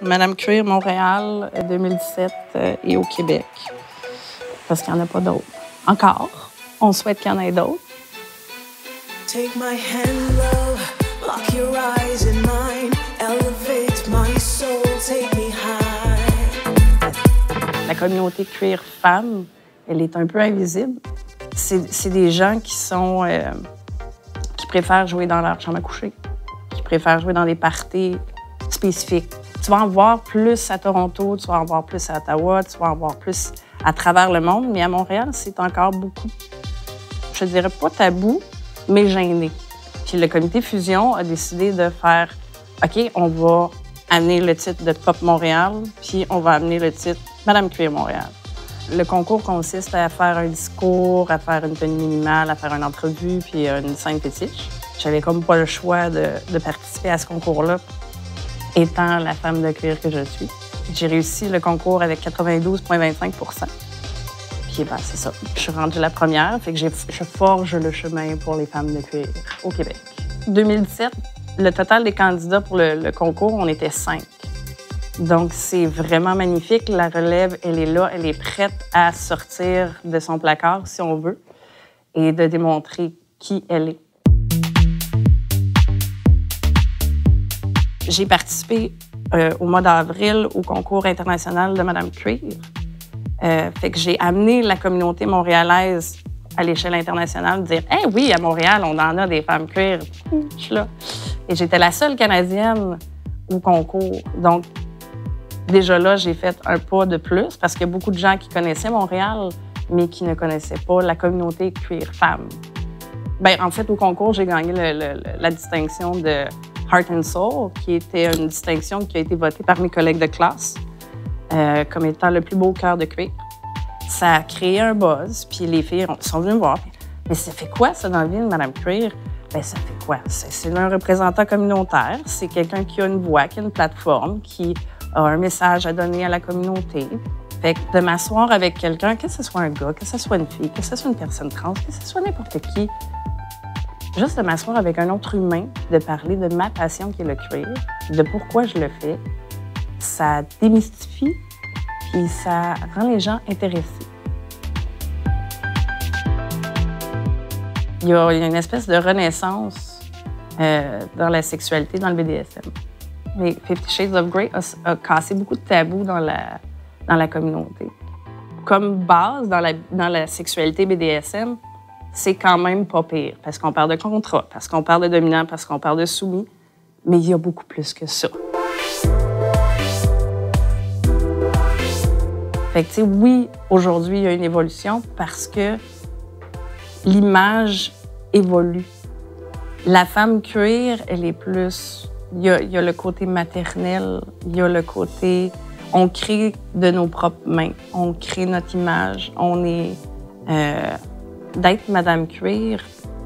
Madame Queer Montréal 2017 et au Québec. Parce qu'il n'y en a pas d'autres. Encore. On souhaite qu'il y en ait d'autres. Take my hand, love, lock your eyes in mine, elevate my soul, take me high. La communauté queer femme, elle est un peu invisible. C'est des gens qui sont qui préfèrent jouer dans leur chambre à coucher, qui préfèrent jouer dans des parties spécifiques. Tu vas en voir plus à Toronto, tu vas en voir plus à Ottawa, tu vas en voir plus à travers le monde, mais à Montréal, c'est encore beaucoup, je dirais pas tabou, mais gêné. Puis le comité Fusion a décidé de faire « OK, on va amener le titre de Pop Montréal, puis on va amener le titre Madame Queer Montréal ». Le concours consiste à faire un discours, à faire une tenue minimale, à faire une entrevue, puis une scène fétiche. J'avais comme pas le choix de participer à ce concours-là, étant la femme de queer que je suis. J'ai réussi le concours avec 92,25 %. Puis ben, c'est ça. Je suis rendue la première, fait que je forge le chemin pour les femmes de queer au Québec. 2017, le total des candidats pour le concours, on était 5. Donc, c'est vraiment magnifique. La relève, elle est là, elle est prête à sortir de son placard, si on veut, et de démontrer qui elle est. J'ai participé au mois d'avril au concours international de Madame Queer. Fait que j'ai amené la communauté montréalaise à l'échelle internationale, dire « Eh oui, à Montréal, on en a des femmes queer. » Je suis là. Et j'étais la seule Canadienne au concours. Donc, déjà là, j'ai fait un pas de plus parce qu'il y a beaucoup de gens qui connaissaient Montréal, mais qui ne connaissaient pas la communauté queer femme. Bien, en fait, au concours, j'ai gagné la distinction de Heart and Soul, qui était une distinction qui a été votée par mes collègues de classe comme étant le plus beau cœur de cuir. Ça a créé un buzz, puis les filles sont venues me voir. Mais ça fait quoi, ça, dans la vie de Madame Queer? Bien, ça fait quoi? C'est un représentant communautaire. C'est quelqu'un qui a une voix, qui a une plateforme, qui a un message à donner à la communauté. Fait que de m'asseoir avec quelqu'un, que ce soit un gars, que ce soit une fille, que ce soit une personne trans, que ce soit n'importe qui, juste de m'asseoir avec un autre humain, de parler de ma passion qui est le queer, de pourquoi je le fais, ça démystifie, puis ça rend les gens intéressés. Il y a une espèce de renaissance dans la sexualité, dans le BDSM. Mais 50 Shades of Grey a cassé beaucoup de tabous dans la communauté. Comme base, dans la sexualité BDSM, c'est quand même pas pire, parce qu'on parle de contrat, parce qu'on parle de dominant, parce qu'on parle de soumis, mais il y a beaucoup plus que ça. Fait que, tu sais, oui, aujourd'hui, il y a une évolution parce que l'image évolue. La femme queer, elle est plus... Il y a le côté maternel, il y a le côté... On crée de nos propres mains, on crée notre image, on est... D'être Madame Queer,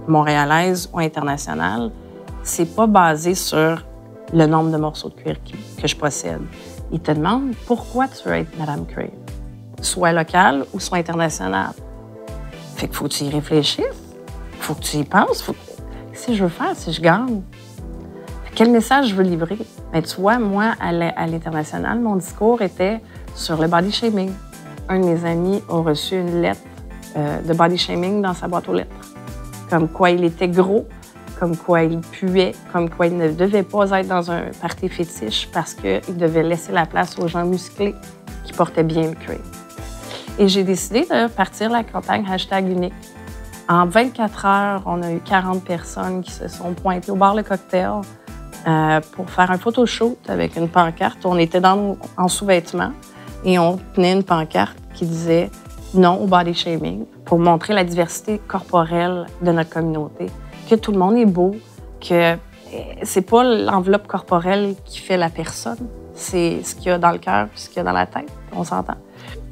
montréalaise ou internationale, c'est pas basé sur le nombre de morceaux de cuir que je possède. Ils te demandent pourquoi tu veux être Madame Queer, soit locale ou soit internationale. Fait qu'il faut que tu y réfléchisses, faut que tu y penses. Qu'est-ce que je veux faire si je gagne? Quel message je veux livrer? Bien, tu vois, moi, à l'international, mon discours était sur le body shaming. Un de mes amis a reçu une lettre de body shaming dans sa boîte aux lettres. Comme quoi il était gros, comme quoi il puait, comme quoi il ne devait pas être dans un party fétiche parce qu'il devait laisser la place aux gens musclés qui portaient bien le cuir. Et j'ai décidé de partir la campagne #unique. En 24 heures, on a eu 40 personnes qui se sont pointées au bar Le Cocktail pour faire un photoshoot avec une pancarte. On était en sous-vêtements et on tenait une pancarte qui disait « Non au body shaming » pour montrer la diversité corporelle de notre communauté, que tout le monde est beau, que c'est pas l'enveloppe corporelle qui fait la personne, c'est ce qu'il y a dans le cœur puis ce qu'il y a dans la tête, on s'entend.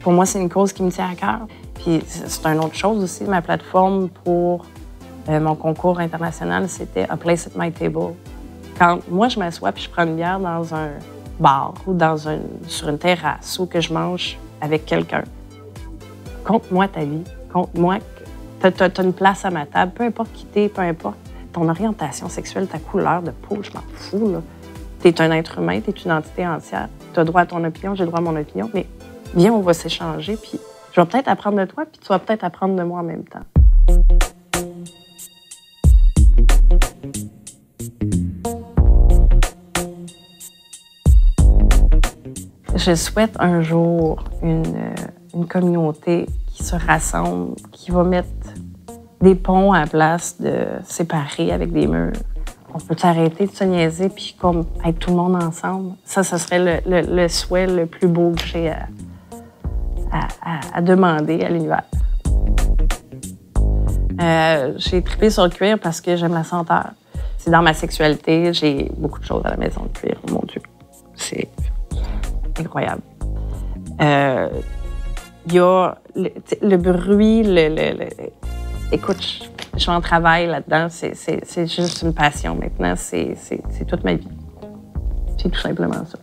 Pour moi, c'est une cause qui me tient à cœur. Puis c'est une autre chose aussi, ma plateforme pour mon concours international, c'était « A Place at My Table ». Quand moi, je m'assois puis je prends une bière dans un bar ou sur une terrasse ou que je mange avec quelqu'un, conte-moi ta vie, conte-moi que tu as une place à ma table, peu importe qui t'es, peu importe ton orientation sexuelle, ta couleur de peau, je m'en fous. Tu es un être humain, tu es une entité entière. tu as droit à ton opinion, j'ai droit à mon opinion, mais viens, on va s'échanger, puis je vais peut-être apprendre de toi, puis tu vas peut-être apprendre de moi en même temps. Je souhaite un jour une communauté qui se rassemble, qui va mettre des ponts à la place de séparer avec des murs. On peut arrêter de se niaiser puis comme être tout le monde ensemble. Ça serait le souhait le plus beau que j'ai à demander à l'univers. J'ai trippé sur le cuir parce que j'aime la senteur. C'est dans ma sexualité, j'ai beaucoup de choses à la maison de cuir, mon Dieu. C'est incroyable. Il y a le bruit, écoute, je suis en travail là-dedans, c'est juste une passion maintenant, c'est toute ma vie. C'est tout simplement ça.